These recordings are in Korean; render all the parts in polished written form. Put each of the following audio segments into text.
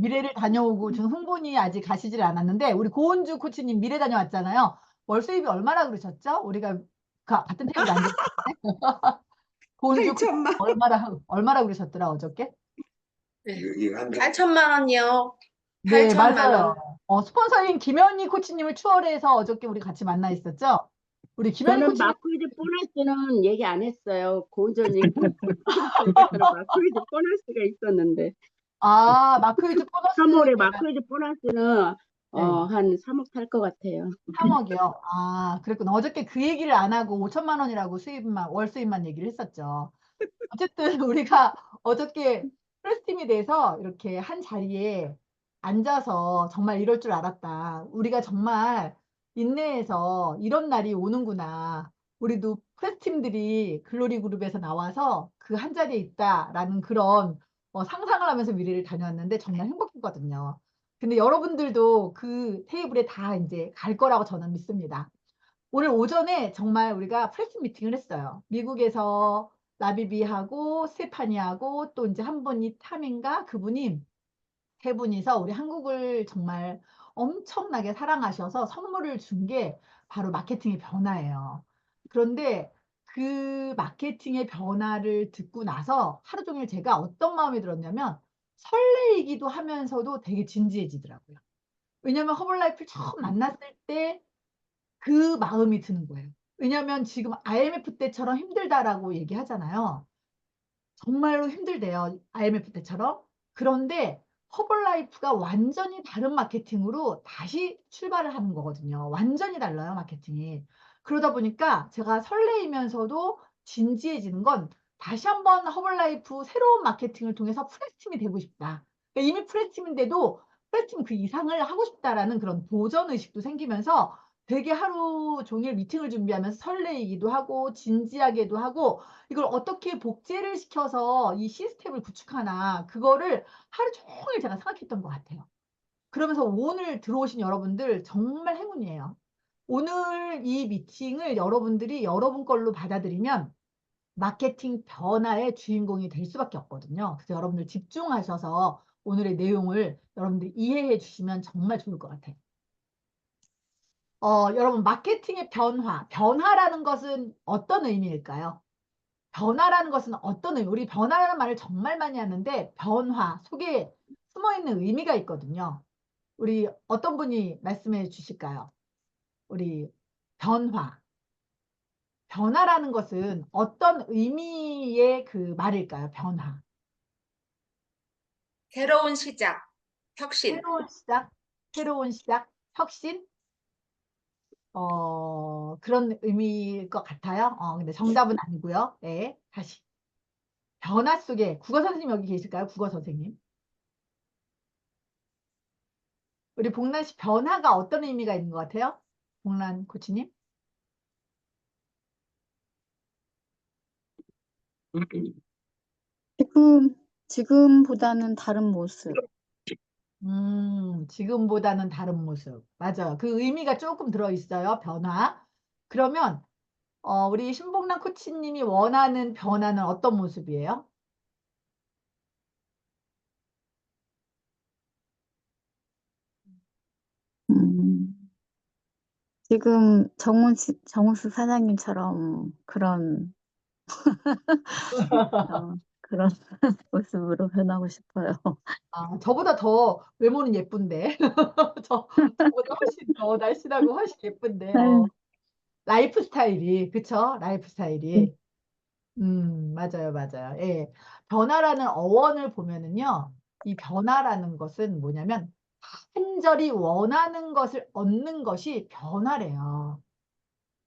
미래를 다녀오고 지금 흥분이 아직 가시질 않았는데 우리 고은주 코치님 미래 다녀왔잖아요. 월 수입이 얼마나 그러셨죠? 우리가 같은 테이블에 앉았는데 고은주 코치님 8천만. 얼마나 그러셨더라 어저께? 네. 8천만 원이요. 네, 8천만 맞아요. 원. 스폰서인 김현희 코치님을 추월해서 어저께 우리 같이 만나 있었죠? 우리 김현희 저는 코치님, 마크위드 보너스는 얘기 안 했어요. 고은정님 말씀대로 마크위드 보너스가 있었는데 마크위즈 보너스, 3월에 마크위드 보너스는 네, 한 3억 탈 것 같아요. 3억이요. 그랬구나. 어저께 그 얘기를 안 하고 5천만 원이라고 월 수입만 얘기를 했었죠. 어쨌든 우리가 어저께 프레스팀이 돼서 이렇게 한 자리에 앉아서 정말 이럴 줄 알았다. 우리가 정말 인내해서 이런 날이 오는구나. 우리도 프레스팀들이 글로리 그룹에서 나와서 그 한 자리에 있다라는 그런 상상을 하면서 미래를 다녀왔는데 정말 행복했거든요. 근데 여러분들도 그 테이블에 다 이제 갈 거라고 저는 믿습니다. 오늘 오전에 정말 우리가 프레스 미팅을 했어요. 미국에서 라비비하고 스테파니하고 또 이제 한 분이 탐인가 그분이 세 분이서 우리 한국을 정말 엄청나게 사랑하셔서 선물을 준 게 바로 마케팅의 변화예요. 그런데 그 마케팅의 변화를 듣고 나서 하루 종일 제가 어떤 마음이 들었냐면 설레이기도 하면서도 되게 진지해지더라고요. 왜냐면 허블라이프를 처음 만났을 때 그 마음이 드는 거예요. 왜냐면 지금 IMF 때처럼 힘들다라고 얘기하잖아요. 정말로 힘들대요. IMF 때처럼. 그런데 허벌라이프가 완전히 다른 마케팅으로 다시 출발을 하는 거거든요. 완전히 달라요, 마케팅이. 그러다 보니까 제가 설레이면서도 진지해지는 건 다시 한번 허벌라이프 새로운 마케팅을 통해서 프레스팀이 되고 싶다. 그러니까 이미 프레스팀인데도 프레스팀 그 이상을 하고 싶다라는 그런 도전 의식도 생기면서 되게 하루 종일 미팅을 준비하면서 설레이기도 하고 진지하게도 하고 이걸 어떻게 복제를 시켜서 이 시스템을 구축하나 그거를 하루 종일 제가 생각했던 것 같아요. 그러면서 오늘 들어오신 여러분들 정말 행운이에요. 오늘 이 미팅을 여러분들이 여러분 걸로 받아들이면 마케팅 변화의 주인공이 될 수밖에 없거든요. 그래서 여러분들 집중하셔서 오늘의 내용을 여러분들 이해해 주시면 정말 좋을 것 같아요. 여러분 마케팅의 변화라는 것은 어떤 의미일까요? 변화라는 것은 어떤 의미, 우리 변화라는 말을 정말 많이 하는데 변화 속에 숨어있는 의미가 있거든요. 우리 어떤 분이 말씀해 주실까요? 우리 변화. 변화라는 것은 어떤 의미의 그 말일까요? 변화. 새로운 시작, 혁신. 새로운 시작, 새로운 시작, 혁신. 그런 의미일 것 같아요. 근데 정답은 아니고요. 네, 다시. 변화 속에 국어 선생님 여기 계실까요? 국어 선생님. 우리 복란 씨 변화가 어떤 의미가 있는 것 같아요? 복란 코치님? 지금보다는 다른 모습. 지금보다는 다른 모습. 맞아요. 그 의미가 조금 들어있어요. 변화. 그러면 우리 신복란 코치님이 원하는 변화는 어떤 모습이에요? 음, 지금 정우수 사장님처럼 그런 모습으로 변하고 싶어요. 저보다 더 외모는 예쁜데. 저보다 훨씬 더 날씬하고 훨씬 예쁜데. 네. 라이프 스타일이, 그쵸? 라이프 네. 스타일이. 맞아요, 맞아요. 예. 변화라는 어원을 보면은요, 이 변화라는 것은 뭐냐면, 간절히 원하는 것을 얻는 것이 변화래요.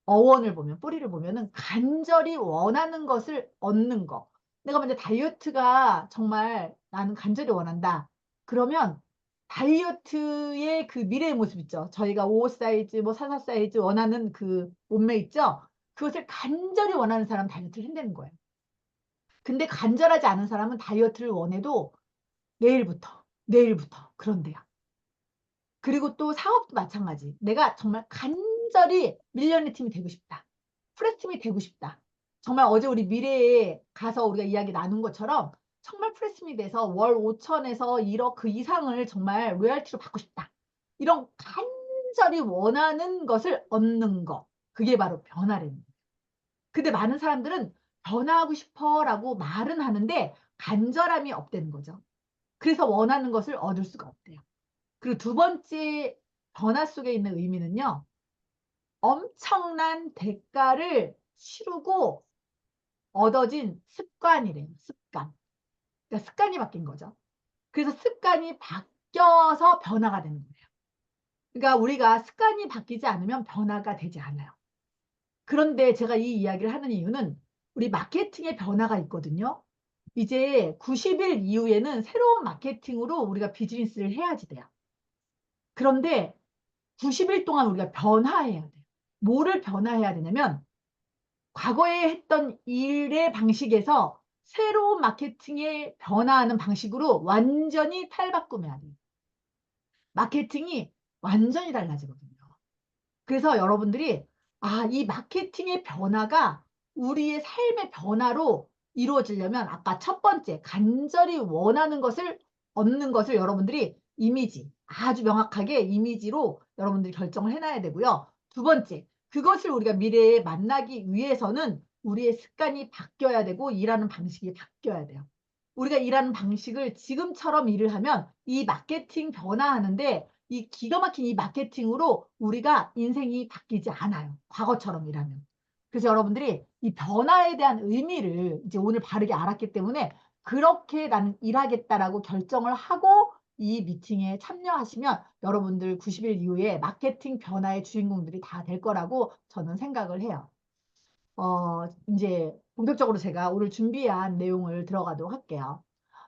어원을 보면, 뿌리를 보면은 간절히 원하는 것을 얻는 거. 내가 먼저 다이어트가 정말 나는 간절히 원한다. 그러면 다이어트의 그 미래의 모습 있죠. 저희가 55 사이즈, 뭐 44 사이즈 원하는 그 몸매 있죠. 그것을 간절히 원하는 사람은 다이어트를 한다는 거예요. 근데 간절하지 않은 사람은 다이어트를 원해도 내일부터 그런대요. 그리고 또 사업도 마찬가지. 내가 정말 간절히 밀리언의 팀이 되고 싶다. 프레스팀이 되고 싶다. 정말 어제 우리 미래에 가서 우리가 이야기 나눈 것처럼 정말 프레스미 돼서 월 5천에서 1억 그 이상을 정말 로열티로 받고 싶다. 이런 간절히 원하는 것을 얻는 거. 그게 바로 변화라는 거예요. 근데 많은 사람들은 변화하고 싶어라고 말은 하는데 간절함이 없다는 거죠. 그래서 원하는 것을 얻을 수가 없대요. 그리고 두 번째 변화 속에 있는 의미는요. 엄청난 대가를 치르고 얻어진 습관이래요. 습관. 그러니까 습관이 바뀐 거죠. 그래서 습관이 바뀌어서 변화가 되는 거예요. 그러니까 우리가 습관이 바뀌지 않으면 변화가 되지 않아요. 그런데 제가 이 이야기를 하는 이유는 우리 마케팅의 변화가 있거든요. 이제 90일 이후에는 새로운 마케팅으로 우리가 비즈니스를 해야지 돼요. 그런데 90일 동안 우리가 변화해야 돼요. 뭐를 변화해야 되냐면 과거에 했던 일의 방식에서 새로운 마케팅에 변화하는 방식으로 완전히 탈바꿈해야 돼요. 마케팅이 완전히 달라지거든요. 그래서 여러분들이 이 마케팅의 변화가 우리의 삶의 변화로 이루어지려면 아까 첫 번째 간절히 원하는 것을 얻는 것을 여러분들이 이미지 아주 명확하게 이미지로 여러분들이 결정을 해놔야 되고요. 두 번째 그것을 우리가 미래에 만나기 위해서는 우리의 습관이 바뀌어야 되고 일하는 방식이 바뀌어야 돼요. 우리가 일하는 방식을 지금처럼 일을 하면 이 마케팅 변화하는데 이 기가 막힌 이 마케팅으로 우리가 인생이 바뀌지 않아요. 과거처럼 일하면. 그래서 여러분들이 이 변화에 대한 의미를 이제 오늘 바르게 알았기 때문에 그렇게 나는 일하겠다라고 결정을 하고 이 미팅에 참여하시면 여러분들 90일 이후에 마케팅 변화의 주인공들이 다 될 거라고 저는 생각을 해요. 이제 본격적으로 제가 오늘 준비한 내용을 들어가도록 할게요.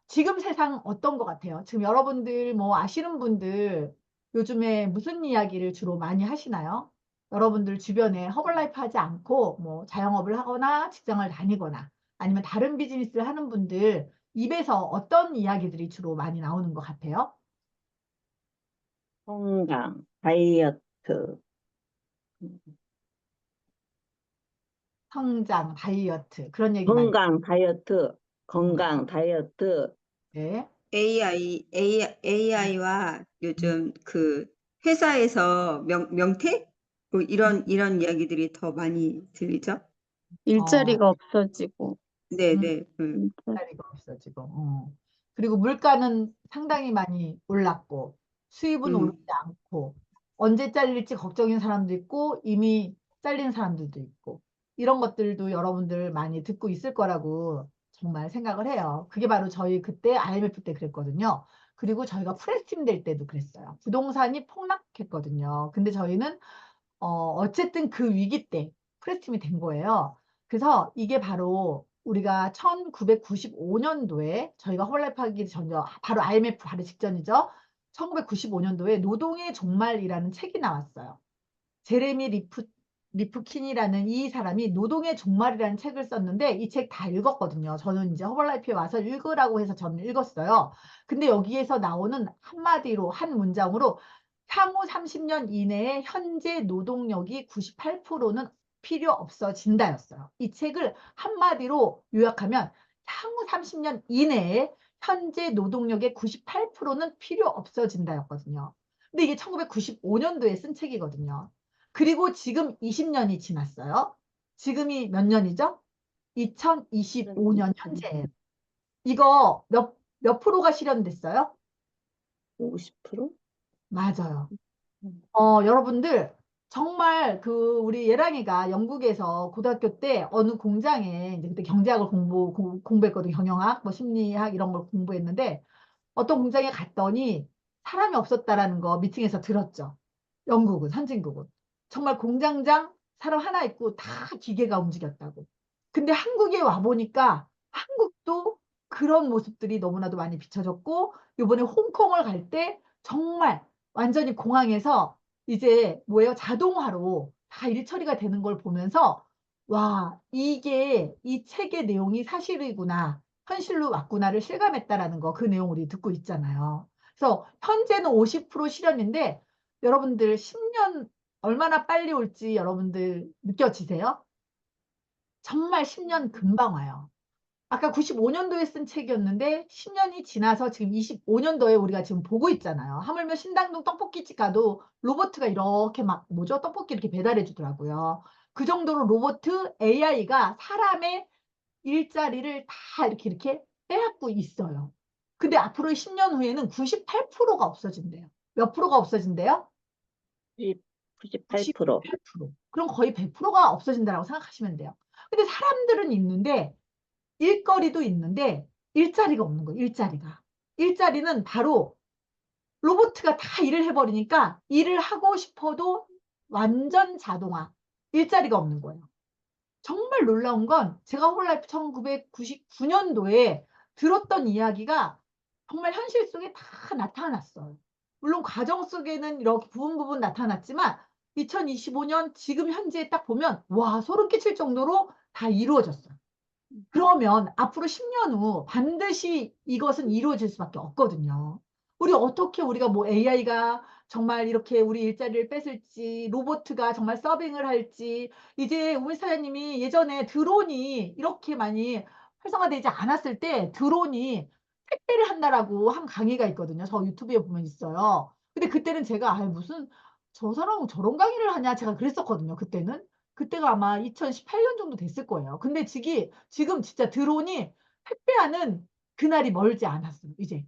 지금 세상 어떤 것 같아요? 지금 여러분들 뭐 아시는 분들 요즘에 무슨 이야기를 주로 많이 하시나요? 여러분들 주변에 허벌라이프 하지 않고 뭐 자영업을 하거나 직장을 다니거나 아니면 다른 비즈니스를 하는 분들 입에서 어떤 이야기들이 주로 많이 나오는 것 같아요? 건강, 다이어트, 성장, 다이어트 그런 얘기 많이. 음, 건강, 다이어트, 네. AI와 요즘 그 회사에서 명퇴? 뭐 이런 이야기들이 더 많이 들리죠? 어, 일자리가 없어지고. 음. 네네. 일자리. 자리가 없어 지금. 그리고 물가는 상당히 많이 올랐고 수입은 오르지 음. 않고 언제 잘릴지 걱정인 사람도 있고 이미 잘린 사람들도 있고 이런 것들도 여러분들 많이 듣고 있을 거라고 정말 생각을 해요. 그게 바로 저희 그때 IMF 때 그랬거든요. 그리고 저희가 프레스팀 될 때도 그랬어요. 부동산이 폭락했거든요. 근데 저희는 어쨌든 그 위기 때 프레스팀이 된 거예요. 그래서 이게 바로 우리가 1995년도에 저희가 홀라이프 하기 전이죠. 바로 IMF 바로 직전이죠. 1995년도에 노동의 종말이라는 책이 나왔어요. 제레미 리프킨이라는 이 사람이 노동의 종말이라는 책을 썼는데 이 책 다 읽었거든요. 저는 이제 허벌라이프에 와서 읽으라고 해서 저는 읽었어요. 근데 여기에서 나오는 한마디로 한 문장으로 향후 30년 이내에 현재 노동력이 98%는 필요 없어진다였어요. 이 책을 한마디로 요약하면 향후 30년 이내에 현재 노동력의 98%는 필요 없어진다였거든요. 근데 이게 1995년도에 쓴 책이거든요. 그리고 지금 20년이 지났어요. 지금이 몇 년이죠? 2025년 현재예요. 이거 몇 프로가 실현됐어요? 50%? 맞아요. 여러분들 정말 그 우리 예랑이가 영국에서 고등학교 때 어느 공장에 이제 그때 경제학을 공부했거든요. 경영학, 뭐 심리학 이런 걸 공부했는데 어떤 공장에 갔더니 사람이 없었다라는 거 미팅에서 들었죠. 영국은 선진국은 정말 공장장 사람 하나 있고 다 기계가 움직였다고. 근데 한국에 와 보니까 한국도 그런 모습들이 너무나도 많이 비춰졌고 이번에 홍콩을 갈 때 정말 완전히 공항에서 이제 뭐예요? 자동화로 다 일 처리가 되는 걸 보면서 와, 이게 이 책의 내용이 사실이구나. 현실로 왔구나를 실감했다라는 거, 그 내용 우리 듣고 있잖아요. 그래서 현재는 50% 실현인데 여러분들 10년 얼마나 빨리 올지 여러분들 느껴지세요? 정말 10년 금방 와요. 아까 95년도에 쓴 책이었는데 10년이 지나서 지금 25년도에 우리가 지금 보고 있잖아요. 하물며 신당동 떡볶이집 가도 로봇가 이렇게 막 뭐죠? 떡볶이 이렇게 배달해 주더라고요. 그 정도로 로봇 AI가 사람의 일자리를 다 이렇게 빼앗고 있어요. 근데 앞으로 10년 후에는 98%가 없어진대요. 몇 프로가 없어진대요? 98%. 98%. 그럼 거의 100%가 없어진다라고 생각하시면 돼요. 근데 사람들은 있는데 일거리도 있는데 일자리가 없는 거예요. 일자리가. 일자리는 바로 로봇가 다 일을 해버리니까 일을 하고 싶어도 완전 자동화. 일자리가 없는 거예요. 정말 놀라운 건 제가 홀라이프 1999년도에 들었던 이야기가 정말 현실 속에 다 나타났어요. 물론 과정 속에는 이렇게 부분 나타났지만 2025년 지금 현재에 딱 보면 와 소름 끼칠 정도로 다 이루어졌어요. 그러면 앞으로 10년 후 반드시 이것은 이루어질 수밖에 없거든요. 우리가 뭐 AI가 정말 이렇게 우리 일자리를 뺏을지, 로봇가 정말 서빙을 할지, 이제 우리 사장님이 예전에 드론이 이렇게 많이 활성화되지 않았을 때 드론이 택배를 한다라고 한 강의가 있거든요. 저 유튜브에 보면 있어요. 근데 그때는 제가 아 무슨 저 사람은 저런 강의를 하냐 제가 그랬었거든요. 그때는. 그때가 아마 2018년 정도 됐을 거예요. 근데 지금 진짜 드론이 택배하는 그날이 멀지 않았어요. 이제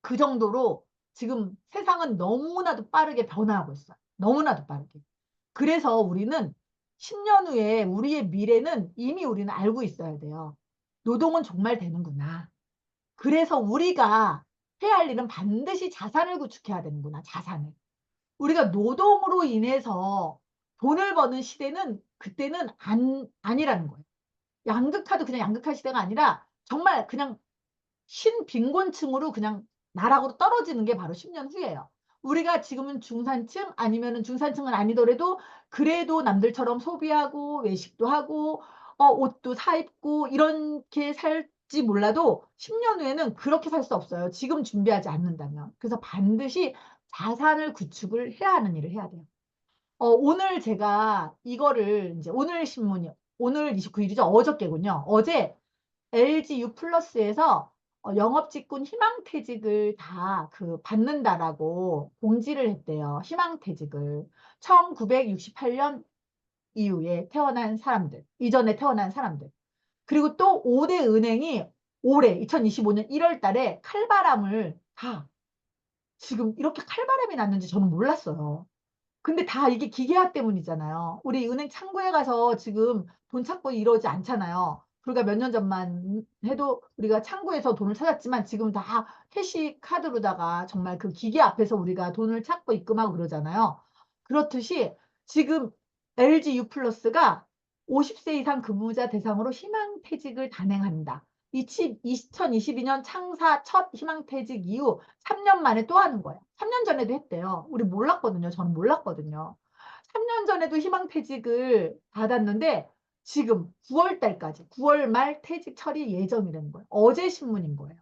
그 정도로 지금 세상은 너무나도 빠르게 변화하고 있어요. 너무나도 빠르게. 그래서 우리는 10년 후에 우리의 미래는 이미 우리는 알고 있어야 돼요. 노동은 정말 되는구나. 그래서 우리가 해야 할 일은 반드시 자산을 구축해야 되는구나. 자산을. 우리가 노동으로 인해서 돈을 버는 시대는 그때는 아니라는 거예요. 양극화도 그냥 양극화 시대가 아니라 정말 그냥 신빈곤층으로 그냥 나락으로 떨어지는 게 바로 10년 후예요. 우리가 지금은 중산층 아니면은 중산층은 아니더라도 그래도 남들처럼 소비하고 외식도 하고 옷도 사 입고 이렇게 살지 몰라도 10년 후에는 그렇게 살 수 없어요. 지금 준비하지 않는다면. 그래서 반드시 자산을 구축을 해야 하는 일을 해야 돼요. 오늘 제가 이거를 이제 오늘 신문이 오늘 29일이죠. 어저께군요. 어제 LG U 플러스에서 영업직군 희망퇴직을 다 받는다라고 공지를 했대요. 희망퇴직을. 1968년 이후에 태어난 사람들, 이전에 태어난 사람들. 그리고 또 5대 은행이 올해 2025년 1월 달에 칼바람을 다 지금 이렇게 칼바람이 났는지 저는 몰랐어요. 근데 다 이게 기계화 때문이잖아요. 우리 은행 창구에 가서 지금 돈 찾고 이러지 않잖아요. 불과 몇 년 전만 해도 우리가 창구에서 돈을 찾았지만 지금 다 캐시 카드로다가 정말 그 기계 앞에서 우리가 돈을 찾고 입금하고 그러잖아요. 그렇듯이 지금 LG U 플러스가 50세 이상 근무자 대상으로 희망퇴직을 단행한다. 2022년 창사 첫 희망퇴직 이후 3년 만에 또 하는 거예요. 3년 전에도 했대요. 우리 몰랐거든요. 저는 몰랐거든요. 3년 전에도 희망퇴직을 받았는데 지금 9월 달까지 9월 말 퇴직 처리 예정이라는 거예요. 어제 신문인 거예요.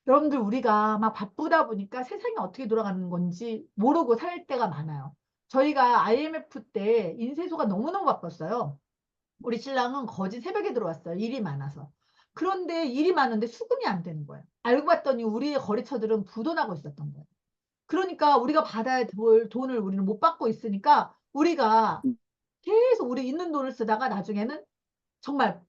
여러분들 우리가 막 바쁘다 보니까 세상이 어떻게 돌아가는 건지 모르고 살 때가 많아요. 저희가 IMF 때 인쇄소가 너무너무 바빴어요. 우리 신랑은 거진 새벽에 들어왔어요. 일이 많아서. 그런데 일이 많은데 수금이 안 되는 거예요. 알고 봤더니 우리의 거래처들은 부도나고 있었던 거예요. 그러니까 우리가 받아야 될 돈을 우리는 못 받고 있으니까 우리가 계속 우리 있는 돈을 쓰다가 나중에는 정말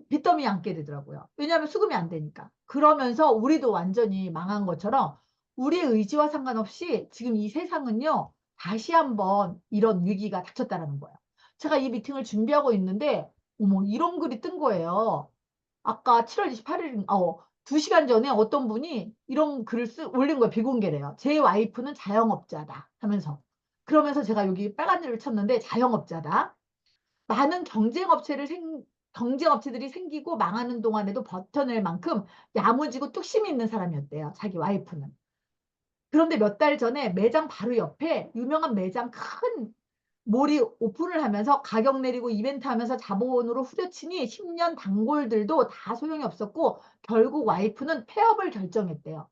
빚더미 안게 되더라고요. 왜냐하면 수금이 안 되니까. 그러면서 우리도 완전히 망한 것처럼 우리의 의지와 상관없이 지금 이 세상은요. 다시 한번 이런 위기가 닥쳤다는 거예요. 제가 이 미팅을 준비하고 있는데 어머 이런 글이 뜬 거예요. 아까 7월 28일 2시간 전에 어떤 분이 이런 글을 올린 거예요. 비공개래요. 제 와이프는 자영업자다 하면서. 그러면서 제가 여기 빨간 줄을 쳤는데 자영업자다. 많은 경쟁업체들이 생기고 망하는 동안에도 버텨낼 만큼 야무지고 뚝심이 있는 사람이었대요. 자기 와이프는. 그런데 몇 달 전에 매장 바로 옆에 유명한 매장 큰 몰이 오픈을 하면서 가격 내리고 이벤트 하면서 자본으로 후려치니 10년 단골들도 다 소용이 없었고 결국 와이프는 폐업을 결정했대요.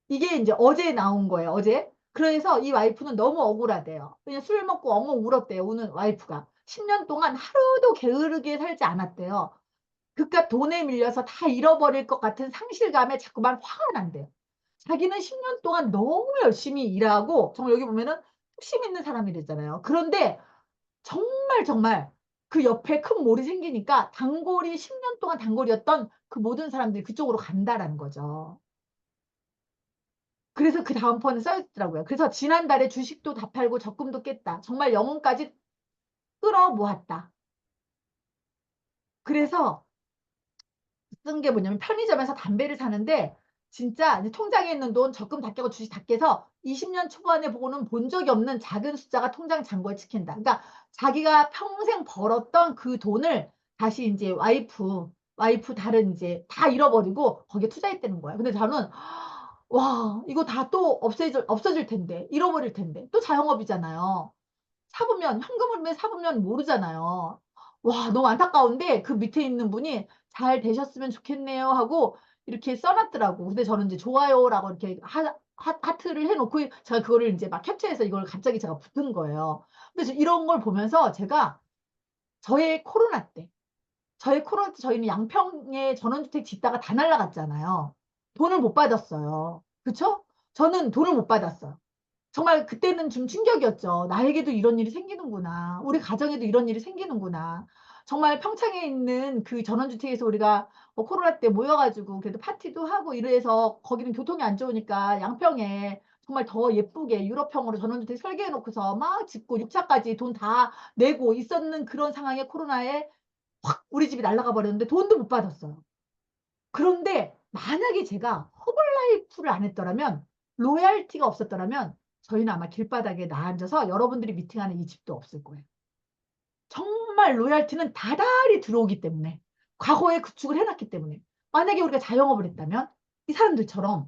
이게 이제 어제 나온 거예요. 어제. 그래서 이 와이프는 너무 억울하대요. 그냥 술 먹고 엉엉 울었대요. 우는 와이프가. 10년 동안 하루도 게으르게 살지 않았대요. 그깟 돈에 밀려서 다 잃어버릴 것 같은 상실감에 자꾸만 화가 난대요. 자기는 10년 동안 너무 열심히 일하고 정말 여기 보면은 뚝심 있는 사람이 됐잖아요. 그런데 정말 그 옆에 큰 몰이 생기니까 단골이 10년 동안 단골이었던 그 모든 사람들이 그쪽으로 간다라는 거죠. 그래서 그 다음 번에 써 있더라고요. 그래서 지난달에 주식도 다 팔고 적금도 깼다. 정말 영혼까지 끌어모았다. 그래서 쓴 게 뭐냐면 편의점에서 담배를 사는데 진짜 이제 통장에 있는 돈 적금 다 깨고 주식 다 깨서 20년 초반에 보고는 본 적이 없는 작은 숫자가 통장 잔고에 찍힌다. 그러니까 자기가 평생 벌었던 그 돈을 다시 인제 와이프 다른 이제 다 잃어버리고 거기에 투자했다는 거예요. 근데 저는 '와 이거 다 또 없어질 텐데. 잃어버릴 텐데.' 또 자영업이잖아요. 사보면 현금으로 사보면 모르잖아요. 와 너무 안타까운데 그 밑에 있는 분이 "잘 되셨으면 좋겠네요." 하고 이렇게 써 놨더라고. 근데 저는 인제 좋아요라고 이렇게 하트를 해 놓고 제가 그거를 인제 막 캡처해서 이걸 갑자기 제가 붙은 거예요. 그래서 이런 걸 보면서 제가 저의 코로나 때 저희는 양평에 전원주택 짓다가 다 날라갔잖아요. 돈을 못 받았어요. 그쵸? 저는 돈을 못 받았어요. 정말 그때는 좀 충격이었죠. '나에게도 이런 일이 생기는구나. 우리 가정에도 이런 일이 생기는구나.' 정말 평창에 있는 그 전원주택에서 우리가 코로나 때 모여 가지고 그래도 파티도 하고 이래서 거기는 교통이 안 좋으니까 양평에 정말 더 예쁘게 유럽형으로 전원주택 설계해 놓고서 막 짓고 6 차까지 돈 다 내고 있었는 그런 상황에 코로나에 확 우리 집이 날아가 버렸는데 돈도 못 받았어요. 그런데 만약에 제가 허벌라이프를 안 했더라면 로얄티가 없었더라면 저희는 아마 길바닥에 나앉아서 여러분들이 미팅하는 이 집도 없을 거예요. 정말 로얄티는 다달이 들어오기 때문에 과거에 구축을 해 놨기 때문에 만약에 우리가 자영업을 했다면 이 사람들처럼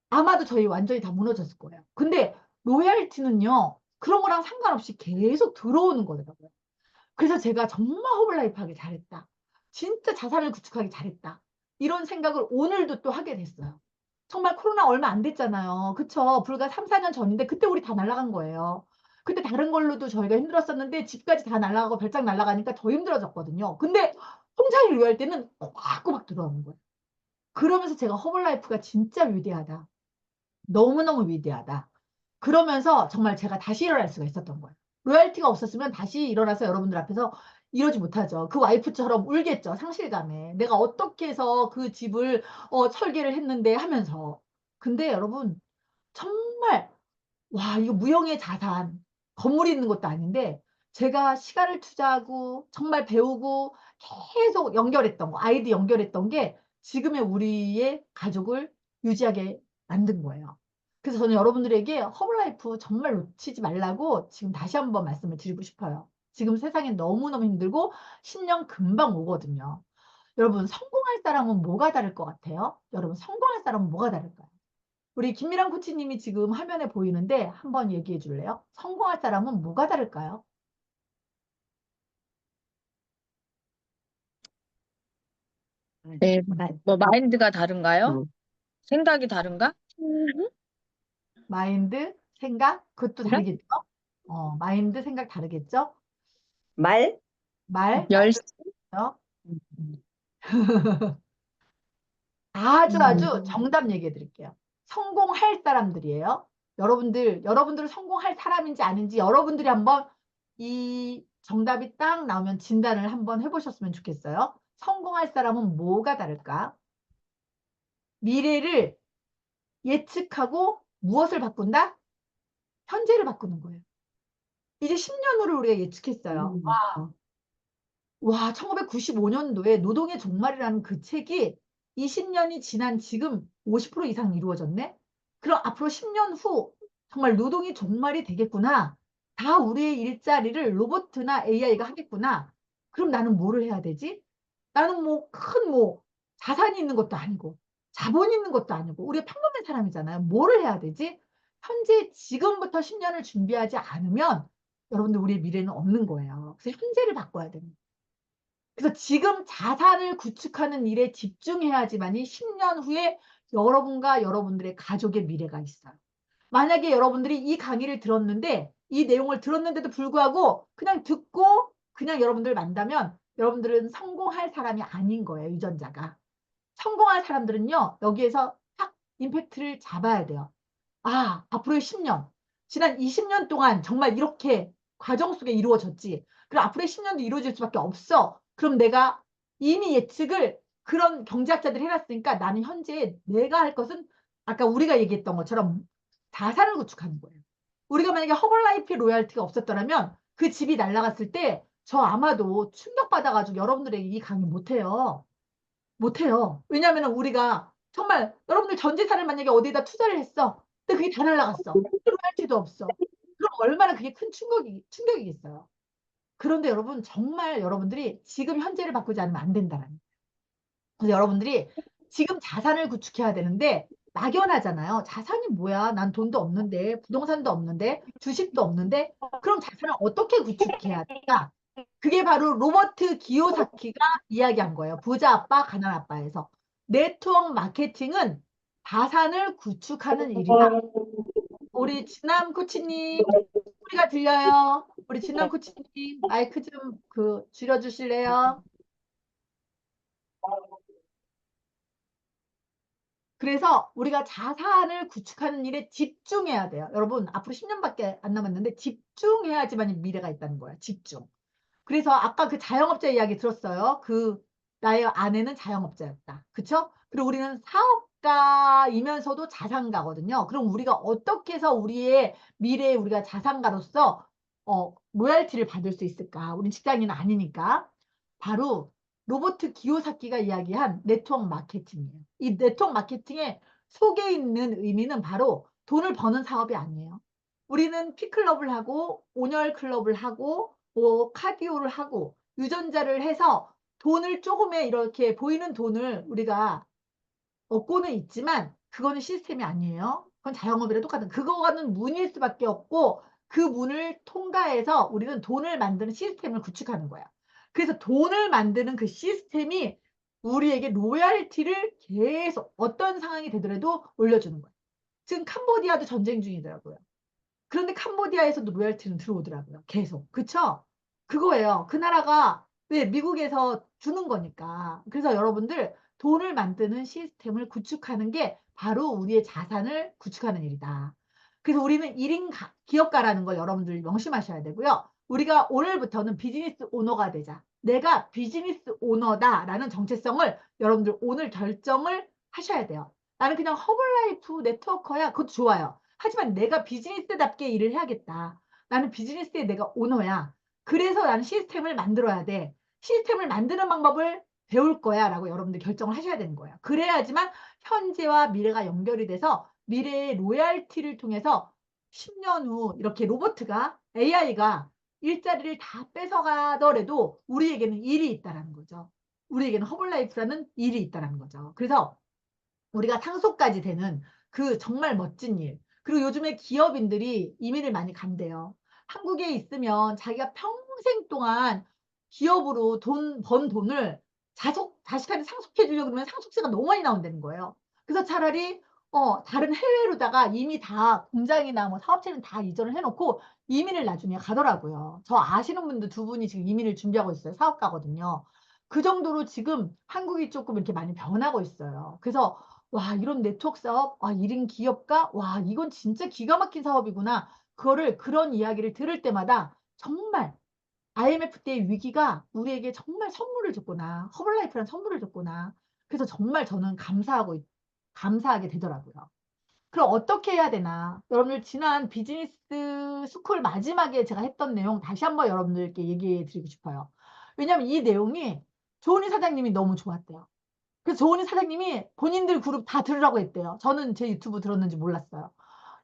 아마도 저희 완전히 다 무너졌을 거예요. 근데 로얄티는요. 그런 거랑 상관없이 계속 들어오는 거더라고요. 그래서 제가 '정말 허블라이프 하길 잘했다. 진짜 자산을 구축하길 잘했다.' 이런 생각을 오늘도 또 하게 됐어요. 정말 코로나 얼마 안 됐잖아요. 그쵸? 불과 3-4년 전인데 그때 우리 다 날아간 거예요. 그때 다른 걸로도 저희가 힘들었었는데 집까지 다 날아가고 별장 날아가니까 더 힘들어졌거든요. 근데 통장에 유효할 때는 꼬박꼬박 들어오는 거예요. 그러면서 제가 '허블라이프가 진짜 위대하다. 너무너무 위대하다.' 그러면서 정말 제가 다시 일어날 수가 있었던 거예요. 로열티가 없었으면 다시 일어나서 여러분들 앞에서 이러지 못하죠. 그 와이프처럼 울겠죠, 상실감에. '내가 어떻게 해서 그 집을 설계를 했는데.' 하면서. 근데 여러분 정말 와 이거 무형의 자산 건물이 있는 것도 아닌데 제가 시간을 투자하고 정말 배우고 계속 연결했던 거 아이들 연결했던 게 지금의 우리의 가족을 유지하게 만든 거예요. 그래서 저는 여러분들에게 허블라이프 정말 놓치지 말라고 지금 다시 한번 말씀을 드리고 싶어요. 지금 세상엔 너무너무 힘들고 10년 금방 오거든요. 여러분 성공할 사람은 뭐가 다를 것 같아요? 여러분 성공할 사람은 뭐가 다를까요? 우리 김미랑 코치님이 지금 화면에 보이는데 한번 얘기해 줄래요? 성공할 사람은 뭐가 다를까요? 네, 뭐 마인드가 다른가요? 어. 생각이 다른가? 마인드, 생각 그것도 네? 다르겠죠? 마인드, 생각 다르겠죠? 말? 말 열심. 맞죠? 아주 음. 정답 얘기해 드릴게요. 성공할 사람들이에요. 여러분들은 성공할 사람인지 아닌지 여러분들이 한번 이 정답이 딱 나오면 진단을 한번 해 보셨으면 좋겠어요. 성공할 사람은 뭐가 다를까? 미래를 예측하고 무엇을 바꾼다? 현재를 바꾸는 거예요. 이제 10 년후를 우리가 예측했어요. 음. 와 1995 년도에 노동의 종말이라는 그 책이 20 년이 지난 지금 50% 이상 이루어졌네. 그럼 앞으로 10년 후 정말 '노동의 종말이 되겠구나. 다 우리의 일자리를 로봇이나 AI가 하겠구나.' 그럼 나는 뭐를 해야 되지? 나는 뭐 큰 자산이 있는 것도 아니고 자본이 있는 것도 아니고 우리가 평범한 사람이잖아요. 뭐를 해야 되지? 현재 지금부터 10 년을 준비하지 않으면 여러분들 우리의 미래는 없는 거예요. 그래서 현재를 바꿔야 됩니다. 그래서 지금 자산을 구축하는 일에 집중해야지만이 10년 후에 여러분과 여러분들의 가족의 미래가 있어요. 만약에 여러분들이 이 강의를 들었는데 이 내용을 들었는데도 불구하고 그냥 듣고 그냥 여러분들 만다면 여러분들은 성공할 사람이 아닌 거예요. 유전자가. 성공할 사람들은요. 여기에서 딱 임팩트를 잡아야 돼요. 아, 앞으로의 10년, 지난 20년 동안 정말 이렇게 과정 속에 이루어졌지. 그럼 앞으로의 10년도 이루어질 수밖에 없어. 그럼 내가 이미 예측을 그런 경제학자들이 해놨으니까 나는 현재 내가 할 것은 아까 우리가 얘기했던 것처럼 자산을 구축하는 거예요. 우리가 만약에 허벌라이프의 로얄티가 없었더라면 그 집이 날아갔을 때 저 아마도 충격받아가지고 여러분들에게 이 강의 못해요. 못해요. 왜냐하면 우리가 정말 여러분들 전 재산을 만약에 어디에다 투자를 했어. 근데 그게 다 날아갔어. 로얄티도 없어. 그럼 얼마나 그게 큰 충격이겠어요. 그런데 여러분 정말 여러분들이 지금 현재를 바꾸지 않으면 안 된다는 거예요. 그래서 여러분들이 지금 자산을 구축해야 되는데 막연하잖아요. 자산이 뭐야? 난 돈도 없는데, 부동산도 없는데, 주식도 없는데, 그럼 자산을 어떻게 구축해야 될까? 그게 바로 로버트 기요사키가 이야기한 거예요. 부자 아빠, 가난 아빠에서. 네트워크 마케팅은 자산을 구축하는 일이다. 우리 진남 코치님, 소리가 들려요? 우리 진남 코치님, 마이크 좀 줄여주실래요? 그래서 우리가 자산을 구축하는 일에 집중해야 돼요. 여러분, 앞으로 10년밖에 안 남았는데 집중해야지만 미래가 있다는 거야. 집중. 그래서 아까 그 자영업자 이야기 들었어요. 나의 아내는 자영업자였다. 그쵸? 그리고 우리는 사업가이면서도 자산가거든요. 그럼 우리가 어떻게 해서 우리의 미래에 우리가 자산가로서 로얄티를 받을 수 있을까? 우린 직장인은 아니니까. 바로 로버트 기요사키가 이야기한 네트워크 마케팅이에요. 이 네트워크 마케팅의 속에 있는 의미는 바로 돈을 버는 사업이 아니에요. 우리는 피클럽을 하고 온열 클럽을 하고 뭐 카디오를 하고 유전자를 해서 돈을 조금의 이렇게 보이는 돈을 우리가 얻고는 있지만 그거는 시스템이 아니에요. 그건 자영업이랑 똑같은 그거는 문일 수밖에 없고 그 문을 통과해서 우리는 돈을 만드는 시스템을 구축하는 거야. 그래서 돈을 만드는 그 시스템이 우리에게 로얄티를 계속 어떤 상황이 되더라도 올려주는 거야. 지금 캄보디아도 전쟁 중이더라고요. 그런데 캄보디아에서도 로얄티는 들어오더라고요. 계속. 그쵸? 그거예요. 그 나라가 왜 미국에서 주는 거니까. 그래서 여러분들 돈을 만드는 시스템을 구축하는 게 바로 우리의 자산을 구축하는 일이다. 그래서 우리는 1인 기업가라는 걸 여러분들 명심하셔야 되고요. 우리가 오늘부터는 비즈니스 오너가 되자. 내가 비즈니스 오너다라는 정체성을 여러분들 오늘 결정을 하셔야 돼요. 나는 그냥 허블라이프 네트워커야. 그것도 좋아요. 하지만 내가 비즈니스답게 일을 해야겠다. 나는 비즈니스의 내가 오너야. 그래서 나는 시스템을 만들어야 돼. 시스템을 만드는 방법을 배울 거야 라고 여러분들 결정을 하셔야 되는 거예요. 그래야지만 현재와 미래가 연결이 돼서 미래의 로얄티를 통해서 10년 후 이렇게 로봇가 AI가 일자리를 다 뺏어가더라도 우리에게는 일이 있다는 거죠. 우리에게는 허블라이프라는 일이 있다는 거죠. 그래서 우리가 상속까지 되는 그 정말 멋진 일. 그리고 요즘에 기업인들이 이민을 많이 간대요. 한국에 있으면 자기가 평생 동안 기업으로 번 돈을 자식한테 상속해 주려고 그러면 상속세가 너무 많이 나온다는 거예요. 그래서 차라리 다른 해외로다가 이미 다 공장이나 뭐 사업체는 다 이전을 해놓고 이민을 나중에 가더라고요. 저 아시는 분들 두 분이 지금 이민을 준비하고 있어요. 사업가거든요. 그 정도로 지금 한국이 조금 이렇게 많이 변하고 있어요. 그래서 와, 이런 네트워크 사업, 1인 기업가, 와, 이건 진짜 기가 막힌 사업이구나. 그런 이야기를 들을 때마다 정말 IMF 때의 위기가 우리에게 정말 선물을 줬구나. 허블라이프란 선물을 줬구나. 그래서 정말 저는 감사하게 되더라고요. 그럼 어떻게 해야 되나? 여러분들 지난 비즈니스 스쿨 마지막에 제가 했던 내용 다시 한번 여러분들께 얘기해 드리고 싶어요. 왜냐하면 이 내용이 조은희 사장님이 너무 좋았대요. 그래서 조은희 사장님이 본인들 그룹 다 들으라고 했대요. 저는 제 유튜브 들었는지 몰랐어요.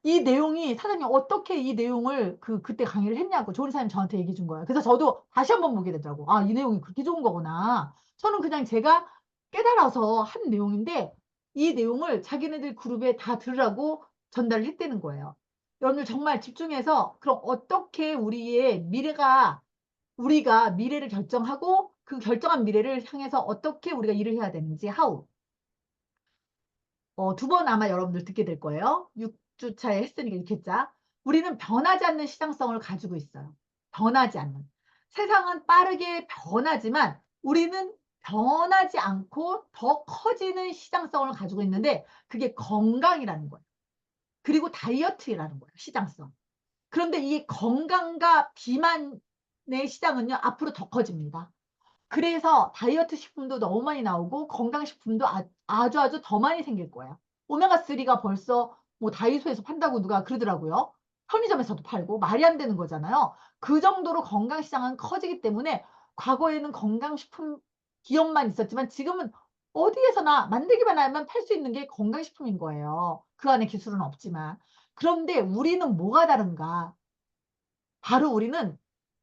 이 내용이 사장님 어떻게 이 내용을 그때 강의를 했냐고 조은희 사장님 저한테 얘기해 준 거예요. 그래서 저도 다시 한번 보게 되더라고. 아, 이 내용이 그렇게 좋은 거구나. 저는 그냥 제가 깨달아서 한 내용인데 이 내용을 자기네들 그룹에 다 들으라고 전달을 했다는 거예요. 여러분들 정말 집중해서 그럼 어떻게 우리가 미래를 결정하고 그 결정한 미래를 향해서 어떻게 우리가 일을 해야 되는지 how. 두 번 아마 여러분들 듣게 될 거예요. 6주차에 했으니까 6회차. 우리는 변하지 않는 시장성을 가지고 있어요. 변하지 않는. 세상은 빠르게 변하지만 우리는 변하지 않고 더 커지는 시장성을 가지고 있는데 그게 건강이라는 거예요. 그리고 다이어트라는 거예요. 시장성. 그런데 이 건강과 비만의 시장은요. 앞으로 더 커집니다. 그래서 다이어트 식품도 너무 많이 나오고 건강식품도 아주 더 많이 생길 거예요. 오메가3가 벌써 뭐 다이소에서 판다고 누가 그러더라고요. 편의점에서도 팔고 말이 안 되는 거잖아요. 그 정도로 건강시장은 커지기 때문에 과거에는 건강식품 기업만 있었지만 지금은 어디에서나 만들기만 하면 팔 수 있는 게 건강식품인 거예요. 그 안에 기술은 없지만. 그런데 우리는 뭐가 다른가? 바로 우리는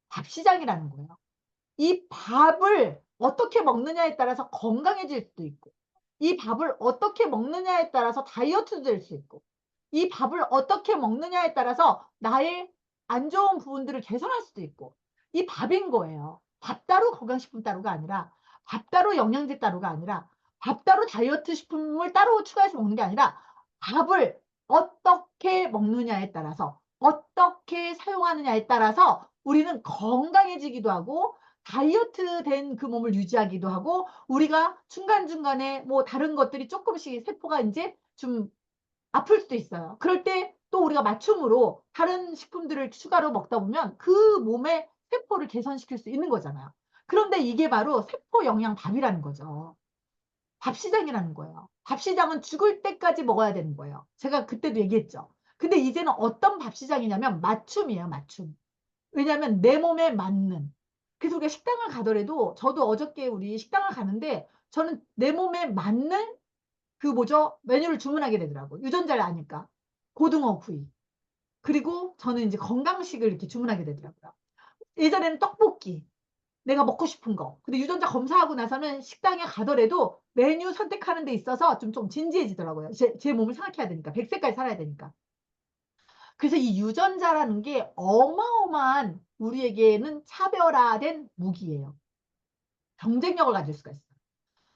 밥시장이라는 거예요. 이 밥을 어떻게 먹느냐에 따라서 건강해질 수도 있고, 이 밥을 어떻게 먹느냐에 따라서 다이어트도 될 수 있고, 이 밥을 어떻게 먹느냐에 따라서 나의 안 좋은 부분들을 개선할 수도 있고, 이 밥인 거예요. 밥 따로 건강식품 따로가 아니라, 밥 따로 영양제 따로가 아니라, 밥 따로 다이어트 식품을 따로 추가해서 먹는 게 아니라, 밥을 어떻게 먹느냐에 따라서, 어떻게 사용하느냐에 따라서 우리는 건강해지기도 하고, 다이어트 된 그 몸을 유지하기도 하고 우리가 중간중간에 뭐 다른 것들이 조금씩 세포가 인제 좀 아플 수도 있어요. 그럴 때 또 우리가 맞춤으로 다른 식품들을 추가로 먹다 보면 그 몸의 세포를 개선시킬 수 있는 거잖아요. 그런데 이게 바로 세포 영양 밥이라는 거죠. 밥 시장이라는 거예요. 밥 시장은 죽을 때까지 먹어야 되는 거예요. 제가 그때도 얘기했죠. 근데 이제는 어떤 밥 시장이냐면 맞춤이에요, 맞춤. 왜냐하면 내 몸에 맞는. 그래서 우리가 식당을 가더라도 저도 어저께 우리 식당을 가는데 저는 내 몸에 맞는 그 뭐죠? 메뉴를 주문하게 되더라고요. 유전자를 아니까. 고등어 구이. 그리고 저는 인제 건강식을 이렇게 주문하게 되더라고요. 예전에는 떡볶이. 내가 먹고 싶은 거. 근데 유전자 검사하고 나서는 식당에 가더라도 메뉴 선택하는 데 있어서 좀 진지해지더라고요. 제 몸을 생각해야 되니까. 100 세까지 살아야 되니까. 그래서 이 유전자라는 게 어마어마한 우리에게는 차별화된 무기예요. 경쟁력을 가질 수가 있어요.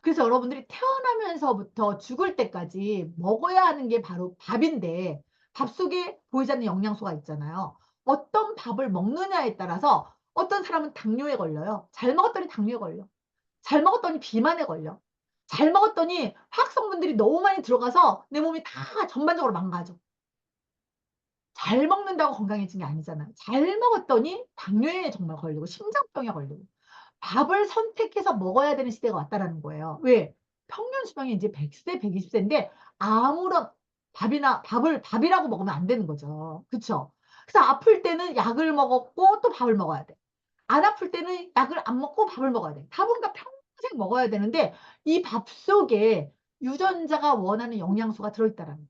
그래서 여러분들이 태어나면서부터 죽을 때까지 먹어야 하는 게 바로 밥인데 밥 속에 보이지 않는 영양소가 있잖아요. 어떤 밥을 먹느냐에 따라서 어떤 사람은 당뇨에 걸려요. 잘 먹었더니 당뇨에 걸려. 잘 먹었더니 비만에 걸려. 잘 먹었더니 화학성분들이 너무 많이 들어가서 내 몸이 다 전반적으로 망가져. 잘 먹는다고 건강해진 게 아니잖아요. 잘 먹었더니 당뇨에 정말 걸리고 심장병에 걸리고 밥을 선택해서 먹어야 되는 시대가 왔다라는 거예요. 왜? 평균 수명이 이제 100세, 120세인데 아무런 밥이라고 먹으면 안 되는 거죠. 그쵸? 그래서 아플 때는 약을 먹었고 또 밥을 먹어야 돼. 안 아플 때는 약을 안 먹고 밥을 먹어야 돼. 밥은 그러니까 평생 먹어야 되는데 이 밥 속에 유전자가 원하는 영양소가 들어있다라는 거예요.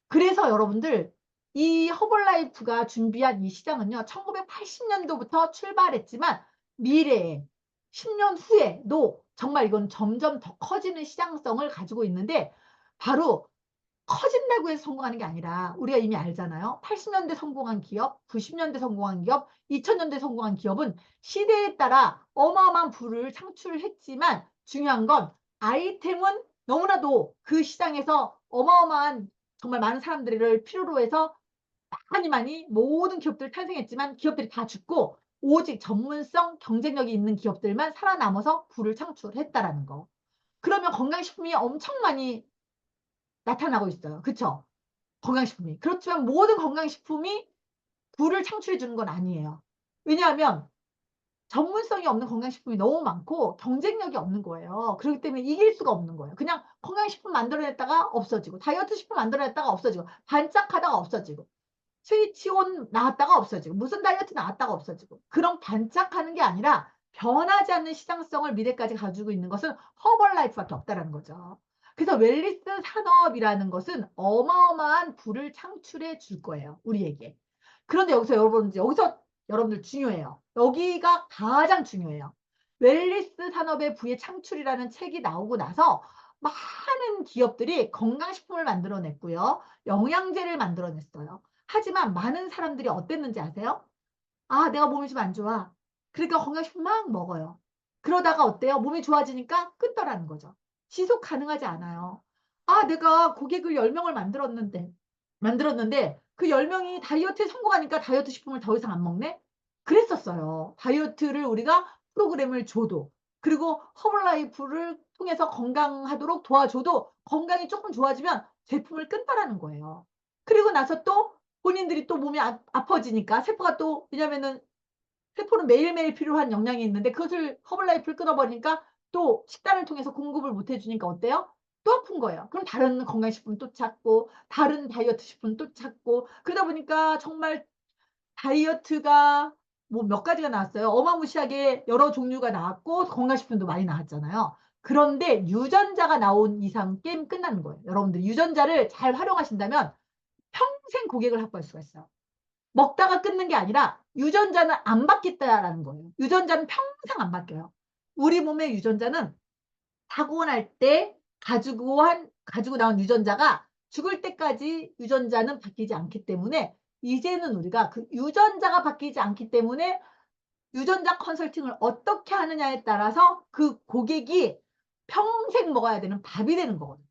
그래서 여러분들 이 허벌라이프가 준비한 이 시장은요. 1980년도부터 출발했지만 미래에 10년 후에도 정말 이건 점점 더 커지는 시장성을 가지고 있는데 바로 커진다고 해서 성공하는 게 아니라 우리가 이미 알잖아요. 80년대 성공한 기업, 90년대 성공한 기업, 2000년대 성공한 기업은 시대에 따라 어마어마한 부를 창출했지만 중요한 건 아이템은 너무나도 그 시장에서 어마어마한 정말 많은 사람들을 필요로 해서 많이 모든 기업들 탄생했지만 기업들이 다 죽고 오직 전문성 경쟁력이 있는 기업들만 살아남아서 부를 창출했다라는 거. 그러면 건강식품이 엄청 많이 나타나고 있어요. 그쵸? 건강식품이. 그렇지만 모든 건강식품이 부를 창출해 주는 건 아니에요. 왜냐하면 전문성이 없는 건강식품이 너무 많고 경쟁력이 없는 거예요. 그렇기 때문에 이길 수가 없는 거예요. 그냥 건강식품 만들어냈다가 없어지고 다이어트 식품 만들어냈다가 없어지고 반짝하다가 없어지고 스위치온 나왔다가 없어지고 무슨 다이어트 나왔다가 없어지고 그런 반짝하는 게 아니라 변하지 않는 시장성을 미래까지 가지고 있는 것은 허벌라이프밖에 없다라는 거죠. 그래서 웰니스 산업이라는 것은 어마어마한 부를 창출해 줄 거예요. 우리에게. 그런데 여기서 여러분들 중요해요. 여기가 가장 중요해요. 웰니스 산업의 부의 창출이라는 책이 나오고 나서 많은 기업들이 건강식품을 만들어냈고요. 영양제를 만들어냈어요. 하지만 많은 사람들이 어땠는지 아세요? 아, 내가 몸이 좀 안 좋아. 그러니까 건강식품 막 먹어요. 그러다가 어때요? 몸이 좋아지니까 끊더라는 거죠. 지속 가능하지 않아요. 아, 내가 고객을 10명을 만들었는데 그 10명이 다이어트에 성공하니까 다이어트 식품을 더 이상 안 먹네? 그랬었어요. 다이어트를 우리가 프로그램을 줘도, 그리고 허블라이프를 통해서 건강하도록 도와줘도 건강이 조금 좋아지면 제품을 끊다라는 거예요. 그리고 나서 또 본인들이 또 몸이 아파지니까 세포가 또, 왜냐면은 세포는 매일매일 필요한 영양이 있는데 그것을 허블라이프를 끊어버리니까 또 식단을 통해서 공급을 못 해주니까 어때요? 또 아픈 거예요. 그럼 다른 건강식품 또 찾고 다른 다이어트 식품 또 찾고, 그러다 보니까 정말 다이어트가 뭐 몇 가지가 나왔어요. 어마무시하게 여러 종류가 나왔고 건강식품도 많이 나왔잖아요. 그런데 유전자가 나온 이상 게임 끝나는 거예요. 여러분들이 유전자를 잘 활용하신다면 평생 고객을 확보할 수가 있어요. 먹다가 끊는 게 아니라 유전자는 안 바뀌었다라는 거예요. 유전자는 평생 안 바뀌어요. 우리 몸의 유전자는 타고날 때 가지고 나온 유전자가 죽을 때까지 유전자는 바뀌지 않기 때문에, 이제는 우리가 그 유전자가 바뀌지 않기 때문에 유전자 컨설팅을 어떻게 하느냐에 따라서 그 고객이 평생 먹어야 되는 밥이 되는 거거든요.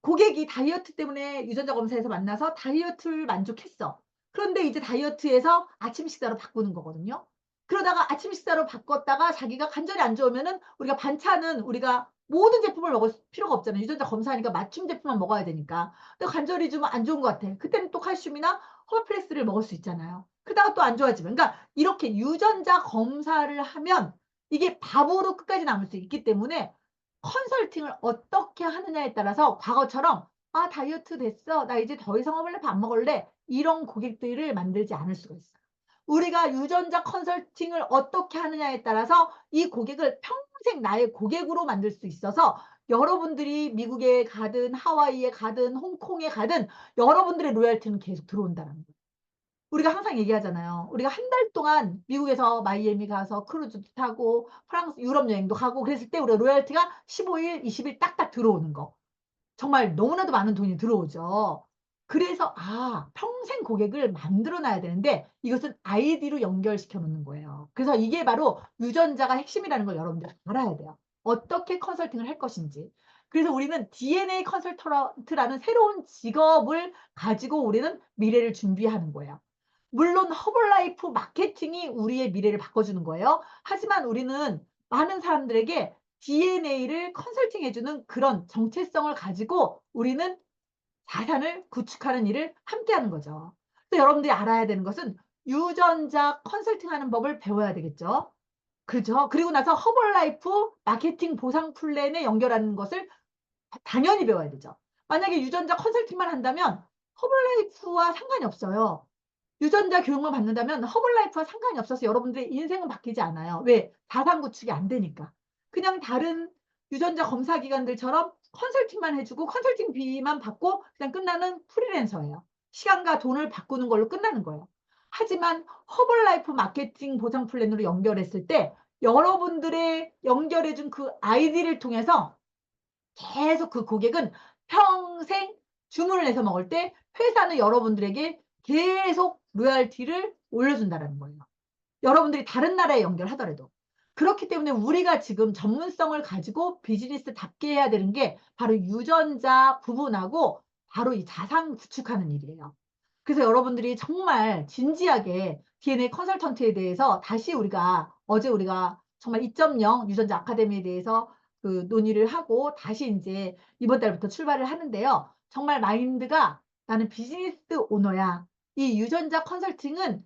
고객이 다이어트 때문에 유전자 검사에서 만나서 다이어트를 만족했어. 그런데 이제 다이어트에서 아침 식사로 바꾸는 거거든요. 그러다가 아침 식사로 바꿨다가 자기가 관절이 안 좋으면은 우리가 반찬은 우리가 모든 제품을 먹을 필요가 없잖아요. 유전자 검사하니까 맞춤 제품만 먹어야 되니까. 근데 관절이 좀 안 좋은 것 같아. 그때는 또 칼슘이나 홈플렉스를 먹을 수 있잖아요. 그러다가 또 안 좋아지면. 그러니까 이렇게 유전자 검사를 하면 이게 밥으로 끝까지 남을 수 있기 때문에 컨설팅을 어떻게 하느냐에 따라서 과거처럼 "아 다이어트 됐어. 나 이제 더 이상 허블라이프 안 먹을래." 이런 고객들을 만들지 않을 수가 있어요. 우리가 유전자 컨설팅을 어떻게 하느냐에 따라서 이 고객을 평생 나의 고객으로 만들 수 있어서 여러분들이 미국에 가든 하와이에 가든 홍콩에 가든 여러분들의 로열티는 계속 들어온다는 거예요. 우리가 항상 얘기하잖아요. 우리가 한 달 동안 미국에서 마이애미 가서 크루즈도 타고 프랑스 유럽 여행도 가고 그랬을 때 우리가 로열티가 15일 20일 딱딱 들어오는 거. 정말 너무나도 많은 돈이 들어오죠. 그래서 평생 고객을 만들어 놔야 되는데 이것은 아이디로 연결시켜 놓는 거예요. 그래서 이게 바로 유전자가 핵심이라는 걸 여러분들 알아야 돼요. 어떻게 컨설팅을 할 것인지. 그래서 우리는 DNA 컨설턴트라는 새로운 직업을 가지고 우리는 미래를 준비하는 거예요. 물론 허블라이프 마케팅이 우리의 미래를 바꿔주는 거예요. 하지만 우리는 많은 사람들에게 DNA를 컨설팅해 주는 그런 정체성을 가지고 우리는 자산을 구축하는 일을 함께 하는 거죠. 그래서 여러분들이 알아야 되는 것은 유전자 컨설팅하는 법을 배워야 되겠죠. 그죠? 그리고 나서 허블라이프 마케팅 보상 플랜에 연결하는 것을 당연히 배워야 되죠. 만약에 유전자 컨설팅만 한다면 허블라이프와 상관이 없어요. 유전자 교육만 받는다면 허블라이프와 상관이 없어서 여러분들의 인생은 바뀌지 않아요. 왜? 자산 구축이 안 되니까. 그냥 다른 유전자 검사 기관들처럼 컨설팅만 해 주고 컨설팅비만 받고 그냥 끝나는 프리랜서예요. 시간과 돈을 바꾸는 걸로 끝나는 거예요. 하지만 허블라이프 마케팅 보상 플랜으로 연결했을 때 여러분들의 연결해 준 그 아이디를 통해서 계속 그 고객은 평생 주문을 해서 먹을 때 회사는 여러분들에게 계속 로열티를 올려준다는 거예요. 여러분들이 다른 나라에 연결하더라도. 그렇기 때문에 우리가 지금 전문성을 가지고 비즈니스답게 해야 되는 게 바로 유전자 부분하고 바로 이 자산 구축하는 일이에요. 그래서 여러분들이 정말 진지하게 DNA 컨설턴트에 대해서 다시 어제 우리가 정말 2.0 유전자 아카데미에 대해서 그 논의를 하고 다시 인제 이번 달부터 출발을 하는데요. 정말 마인드가 '나는 비즈니스 오너야. 이 유전자 컨설팅은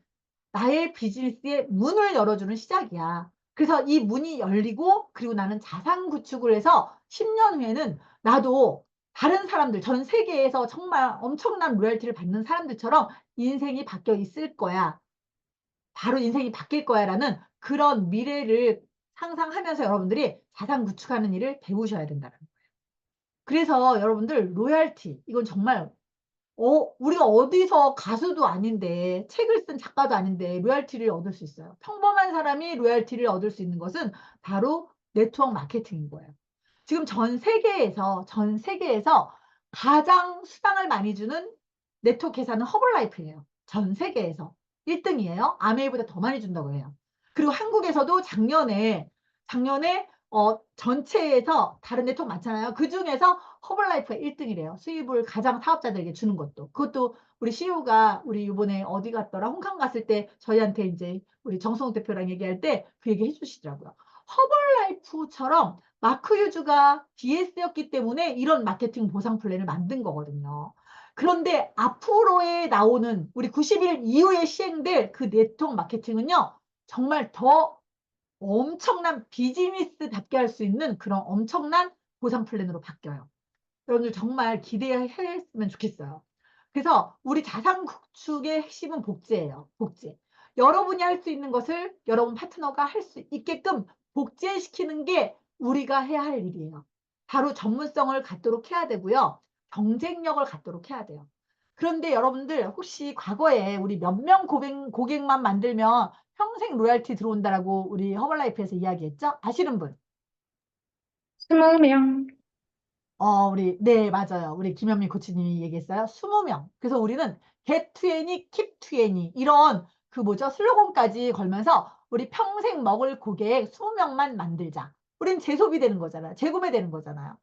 나의 비즈니스의 문을 열어주는 시작이야. 그래서 이 문이 열리고 그리고 나는 자산 구축을 해서 10년 후에는 나도 다른 사람들 전 세계에서 정말 엄청난 로열티를 받는 사람들처럼 인생이 바뀌어 있을 거야. 바로 인생이 바뀔 거야'라는 그런 미래를 상상하면서 여러분들이 자산 구축하는 일을 배우셔야 된다는 거예요. 그래서 여러분들 로열티 이건 정말 우리가 어디서 가수도 아닌데 책을 쓴 작가도 아닌데 로열티를 얻을 수 있어요. 평범한 사람이 로열티를 얻을 수 있는 것은 바로 네트워크 마케팅인 거예요. 지금 전 세계에서 가장 수당을 많이 주는 네트워크 회사는 허블라이프예요. 전 세계에서 1 등이에요. 아메이보다 더 많이 준다고 해요. 그리고 한국에서도 작년에 전체에서 다른 네트워크 많잖아요. 그중에서 허벌라이프가 1등이래요. 수입을 가장 사업자들에게 주는 것도. 그것도 우리 CEO가 우리 이번에 어디 갔더라? 홍콩 갔을 때 저희한테 이제 우리 정성욱 대표랑 얘기할 때 그 얘기 해주시더라고요. 허벌라이프처럼 마크 휴즈가 BS였기 때문에 이런 마케팅 보상 플랜을 만든 거거든요. 그런데 앞으로에 나오는 우리 90일 이후에 시행될 그 네트워크 마케팅은요. 정말 더 엄청난 비즈니스답게 할 수 있는 그런 엄청난 보상 플랜으로 바뀌어요. 여러분들 정말 기대했으면 좋겠어요. 그래서 우리 자산 구축의 핵심은 복제예요. 복제. 여러분이 할 수 있는 것을 여러분 파트너가 할 수 있게끔 복제시키는 게 우리가 해야 할 일이에요. 바로 전문성을 갖도록 해야 되고요. 경쟁력을 갖도록 해야 돼요. 그런데 여러분들 혹시 과거에 우리 몇 명 고객만 만들면 평생 로얄티 들어온다라고 우리 허벌라이프에서 이야기했죠? 아시는 분? 20명. 네, 맞아요. 우리 김현미 코치님이 얘기했어요. 20명. 그래서 우리는 get 20, keep 20 이런 그 뭐죠? 슬로건까지 걸면서 우리 평생 먹을 고객 20명만 만들자. 우린 재소비되는 거잖아요. 재구매되는 거잖아요.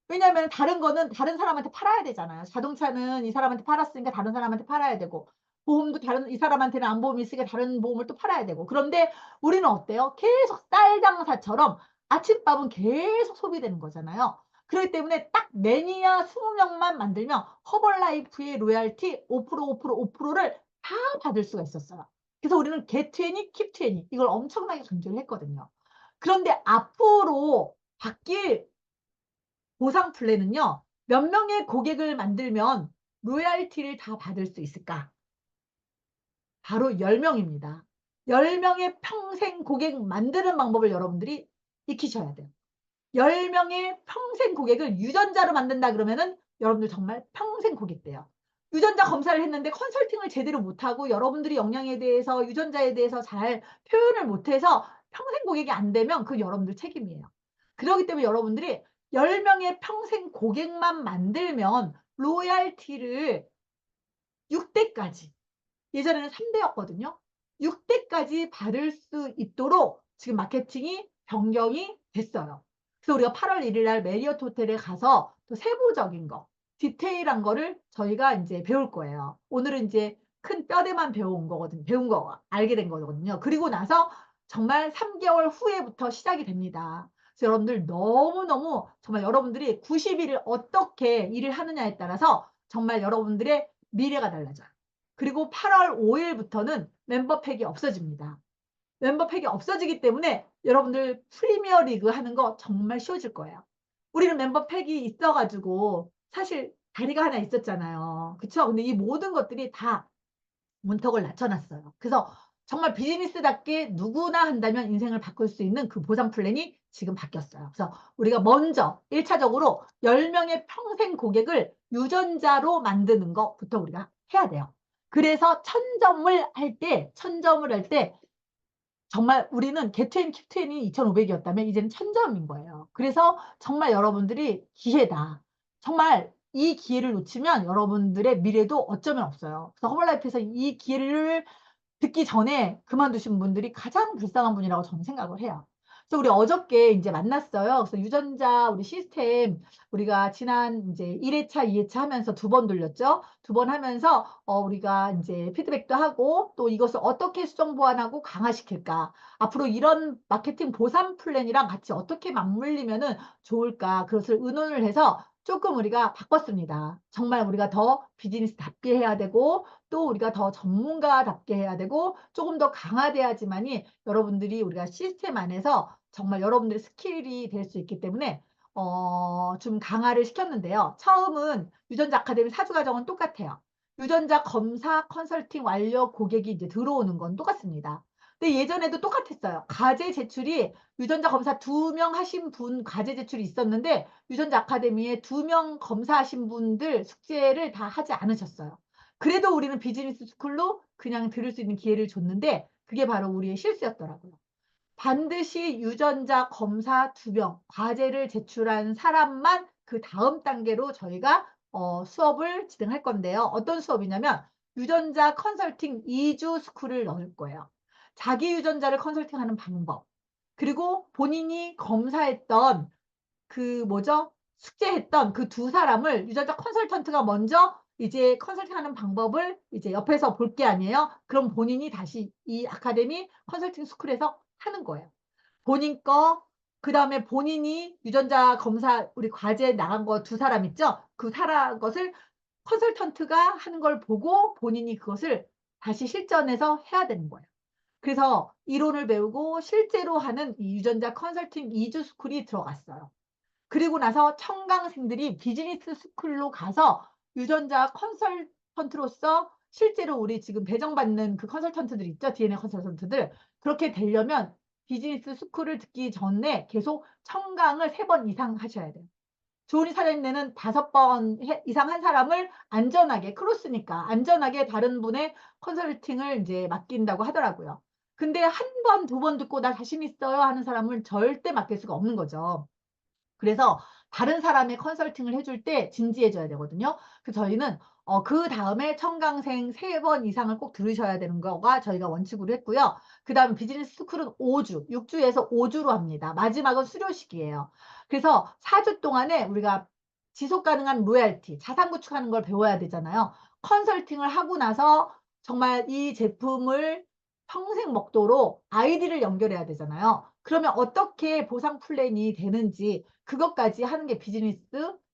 왜냐하면 다른 거는 다른 사람한테 팔아야 되잖아요. 자동차는 이 사람한테 팔았으니까 다른 사람한테 팔아야 되고 보험도 이 사람한테는 안 보험이 있으니까 다른 보험을 또 팔아야 되고 그런데 우리는 어때요? 계속 쌀 장사처럼 아침밥은 계속 소비되는 거잖아요. 그렇기 때문에 딱 매니아 20명만 만들면 허벌라이프의 로얄티 5%, 5%, 5%를 다 받을 수가 있었어요. 그래서 우리는 get 20, keep 20 이걸 엄청나게 강조를 했거든요. 그런데 앞으로 바뀔 보상 플랜은요. 몇 명의 고객을 만들면 로얄티를 다 받을 수 있을까? 바로 10명입니다. 10명의 평생 고객 만드는 방법을 여러분들이 익히셔야 돼요. 10명의 평생 고객을 유전자로 만든다 그러면은 여러분들 정말 평생 고객 돼요. 유전자 검사를 했는데 컨설팅을 제대로 못하고 여러분들이 영양에 대해서 유전자에 대해서 잘 표현을 못해서 평생 고객이 안 되면 그 여러분들 책임이에요. 그렇기 때문에 여러분들이 10명의 평생 고객만 만들면 로얄티를 6대까지 예전에는 3대였거든요. 6대까지 받을 수 있도록 지금 마케팅이 변경이 됐어요. 그래서 우리가 8월 1일 날 메리어트 호텔에 가서 또 세부적인 거, 디테일한 거를 저희가 이제 배울 거예요. 오늘은 이제 큰 뼈대만 배운 거거든요. 배운 거 알게 된 거거든요. 그리고 나서 정말 3개월 후에부터 시작이 됩니다. 그래서 여러분들 너무너무 정말 여러분들이 90일을 어떻게 일을 하느냐에 따라서 정말 여러분들의 미래가 달라져요. 그리고 8월 5일부터는 멤버팩이 없어집니다. 멤버팩이 없어지기 때문에 여러분들 프리미어 리그 하는 거 정말 쉬워질 거예요. 우리는 멤버팩이 있어가지고 사실 다리가 하나 있었잖아요. 그쵸? 근데 이 모든 것들이 다 문턱을 낮춰놨어요. 그래서 정말 비즈니스답게 누구나 한다면 인생을 바꿀 수 있는 그 보상 플랜이 지금 바뀌었어요. 그래서 우리가 먼저 1차적으로 10명의 평생 고객을 유전자로 만드는 것부터 우리가 해야 돼요. 그래서 천점을 할 때 정말 우리는 겟20, 킵20이 2,500이었다면 이제는 1,000점인 거예요. 그래서 정말 여러분들이 기회다. 정말 이 기회를 놓치면 여러분들의 미래도 어쩌면 없어요. 그래서 허벌라이프에서 이 기회를 듣기 전에 그만두신 분들이 가장 불쌍한 분이라고 저는 생각을 해요. 그래서 우리 어저께 이제 만났어요. 그래서 유전자 우리 시스템 우리가 지난 이제 1회차, 2회차 하면서 2번 돌렸죠. 2번 하면서 우리가 이제 피드백도 하고 또 이것을 어떻게 수정 보완하고 강화시킬까? 앞으로 이런 마케팅 보상 플랜이랑 같이 어떻게 맞물리면은 좋을까? 그것을 의논을 해서 조금 우리가 바꿨습니다. 정말 우리가 더 비즈니스답게 해야 되고 또 우리가 더 전문가답게 해야 되고 조금 더 강화돼야지만이 여러분들이 우리가 시스템 안에서 정말 여러분들의 스킬이 될 수 있기 때문에 좀 강화를 시켰는데요. 처음은 유전자 아카데미 사주과정은 똑같아요. 유전자 검사 컨설팅 완료 고객이 이제 들어오는 건 똑같습니다. 근데 예전에도 똑같았어요. 과제 제출이 유전자 검사 2명 하신 분 과제 제출이 있었는데 유전자 아카데미에 2명 검사하신 분들 숙제를 다 하지 않으셨어요. 그래도 우리는 비즈니스 스쿨로 그냥 들을 수 있는 기회를 줬는데 그게 바로 우리의 실수였더라고요. 반드시 유전자 검사 2명 과제를 제출한 사람만 그 다음 단계로 저희가 수업을 진행할 건데요. 어떤 수업이냐면 유전자 컨설팅 2주 스쿨을 넣을 거예요. 자기 유전자를 컨설팅하는 방법. 그리고 본인이 검사했던 그 뭐죠? 숙제했던 그 두 사람을 유전자 컨설턴트가 먼저 이제 컨설팅하는 방법을 이제 옆에서 볼 게 아니에요. 그럼 본인이 다시 이 아카데미 컨설팅 스쿨에서 하는 거예요. 본인 거, 그다음에 본인이 유전자 검사 우리 과제 나간 거 두 사람 있죠? 그 사람 것을 컨설턴트가 하는 걸 보고 본인이 그것을 다시 실전에서 해야 되는 거예요. 그래서 이론을 배우고 실제로 하는 이 유전자 컨설팅 2주 스쿨이 들어갔어요. 그리고 나서 청강생들이 비즈니스 스쿨로 가서 유전자 컨설턴트로서 실제로 우리 지금 배정받는 그 컨설턴트들 있죠? DNA 컨설턴트들. 그렇게 되려면 비즈니스 스쿨을 듣기 전에 계속 청강을 3번 이상 하셔야 돼요. 조은희 사장님네는 5번 이상 한 사람을 안전하게, 크로스니까 안전하게 다른 분의 컨설팅을 이제 맡긴다고 하더라고요. 근데 한 번, 2번 듣고 나 자신 있어요 하는 사람은 절대 맡길 수가 없는 거죠. 그래서 다른 사람의 컨설팅을 해줄 때 진지해져야 되거든요. 그래서 저희는 그 다음에 청강생 3번 이상을 꼭 들으셔야 되는 거가 저희가 원칙으로 했고요. 그 다음 비즈니스 스쿨은 5주, 6주에서 5주로 합니다. 마지막은 수료식이에요. 그래서 4주 동안에 우리가 지속 가능한 로얄티, 자산 구축하는 걸 배워야 되잖아요. 컨설팅을 하고 나서 정말 이 제품을 평생 먹도록 아이디를 연결해야 되잖아요. 그러면 어떻게 보상 플랜이 되는지 그것까지 하는 게 비즈니스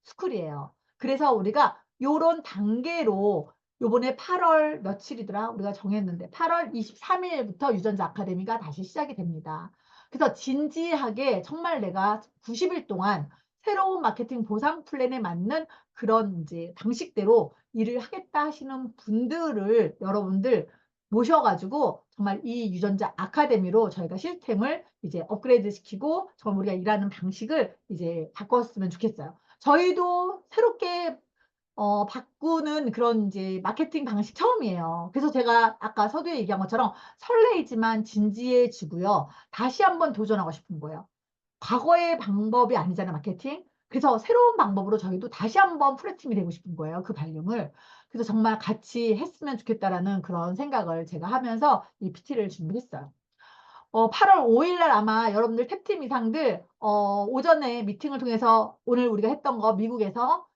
스쿨이에요. 그래서 우리가 요런 단계로 요번에 8월 며칠이더라? 우리가 정했는데 8월 23일부터 유전자 아카데미가 다시 시작이 됩니다. 그래서 진지하게 정말 내가 90일 동안 새로운 마케팅 보상 플랜에 맞는 그런 이제 방식대로 일을 하겠다 하시는 분들을 여러분들 모셔가지고 정말 이 유전자 아카데미로 저희가 시스템을 이제 업그레이드 시키고 정말 우리가 일하는 방식을 이제 바꿨으면 좋겠어요. 저희도 새롭게 바꾸는 그런 이제 마케팅 방식 처음이에요. 그래서 제가 아까 서두에 얘기한 것처럼 설레이지만 진지해지고요. 다시 한번 도전하고 싶은 거예요. 과거의 방법이 아니잖아요, 마케팅. 그래서 새로운 방법으로 저희도 다시 한번 프로팀이 되고 싶은 거예요, 그 발령을. 그래서 정말 같이 했으면 좋겠다라는 그런 생각을 제가 하면서 이 PT를 준비했어요. 8월 5일 날 아마 여러분들 탭팀 이상들 오전에 미팅을 통해서 오늘 우리가 했던 거 미국에서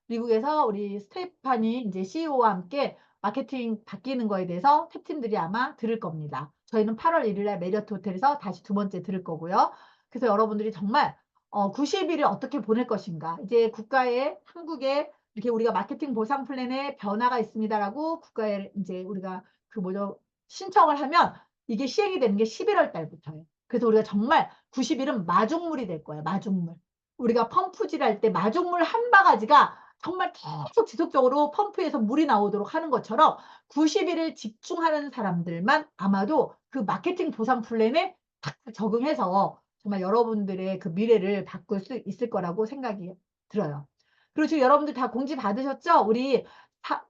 우리 스테파니 이제 CEO와 함께 마케팅 바뀌는 거에 대해서 탭팀들이 아마 들을 겁니다. 저희는 8월 1일 날 메리어트 호텔에서 다시 2번째 들을 거고요. 그래서 여러분들이 정말 90일을 어떻게 보낼 것인가. 이제 국가에 한국에 이렇게 우리가 마케팅 보상 플랜에 변화가 있습니다라고 국가에 이제 우리가 그 뭐죠 신청을 하면 이게 시행이 되는 게 11월 달부터예요. 그래서 우리가 정말 90일은 마중물이 될 거예요. 마중물. 우리가 펌프질 할 때 마중물 한 바가지가 정말 계속 지속적으로 펌프에서 물이 나오도록 하는 것처럼 90일을 집중하는 사람들만 아마도 그 마케팅 보상 플랜에 딱 적응해서 정말 여러분들의 그 미래를 바꿀 수 있을 거라고 생각이 들어요. 그리고 지금 여러분들 다 공지 받으셨죠? 우리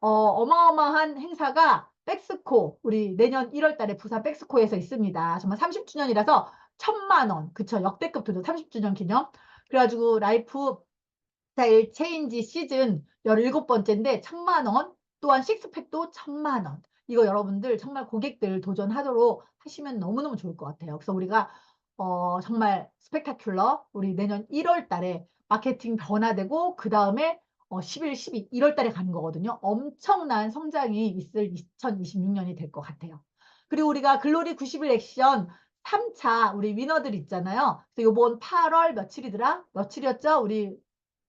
어마어마한 행사가 백스코 우리 내년 1월 달에 부산 백스코에서 있습니다. 정말 30주년이라서 1,000만 원. 그쵸? 역대급 도전 30주년 기념. 그래가지고 라이프 스타일 체인지 시즌 17번째인데 1,000만 원. 또한 식스팩도 1,000만 원. 이거 여러분들 정말 고객들 도전하도록 하시면 너무너무 좋을 것 같아요. 그래서 우리가 정말 스펙타큘러 우리 내년 1월 달에 마케팅 변화되고 그 다음에 11, 12, 1월 달에 가는 거거든요. 엄청난 성장이 있을 2026년이 될 것 같아요. 그리고 우리가 글로리 90일 액션 3차 우리 위너들 있잖아요. 그래서 이번 8월 며칠이더라? 며칠이었죠? 우리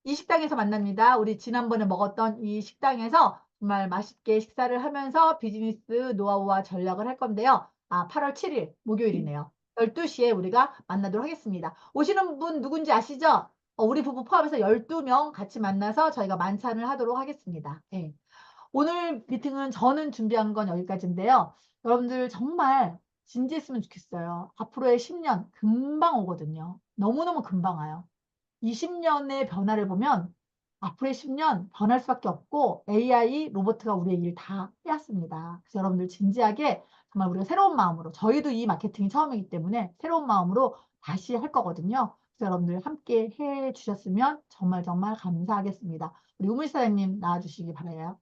이 식당에서 만납니다. 우리 지난번에 먹었던 이 식당에서 정말 맛있게 식사를 하면서 비즈니스 노하우와 전략을 할 건데요. 8월 7일 목요일이네요. 12시에 우리가 만나도록 하겠습니다. 오시는 분 누군지 아시죠? 우리 부부 포함해서 12명 같이 만나서 저희가 만찬을 하도록 하겠습니다. 네. 오늘 미팅은 저는 준비한 건 여기까지인데요. 여러분들 정말 진지했으면 좋겠어요. 앞으로의 10년 금방 오거든요. 너무너무 금방 와요. 20년의 변화를 보면 앞으로의 10년 변할 수밖에 없고 AI, 로봇가 우리의 일 다 빼앗습니다. 그래서 여러분들 진지하게 정말 우리가 새로운 마음으로 저희도 이 마케팅이 처음이기 때문에 새로운 마음으로 다시 할 거거든요. 그래서 여러분들 함께 해 주셨으면 정말 정말 감사하겠습니다. 우리 우물 사장님 나와주시기 바라요.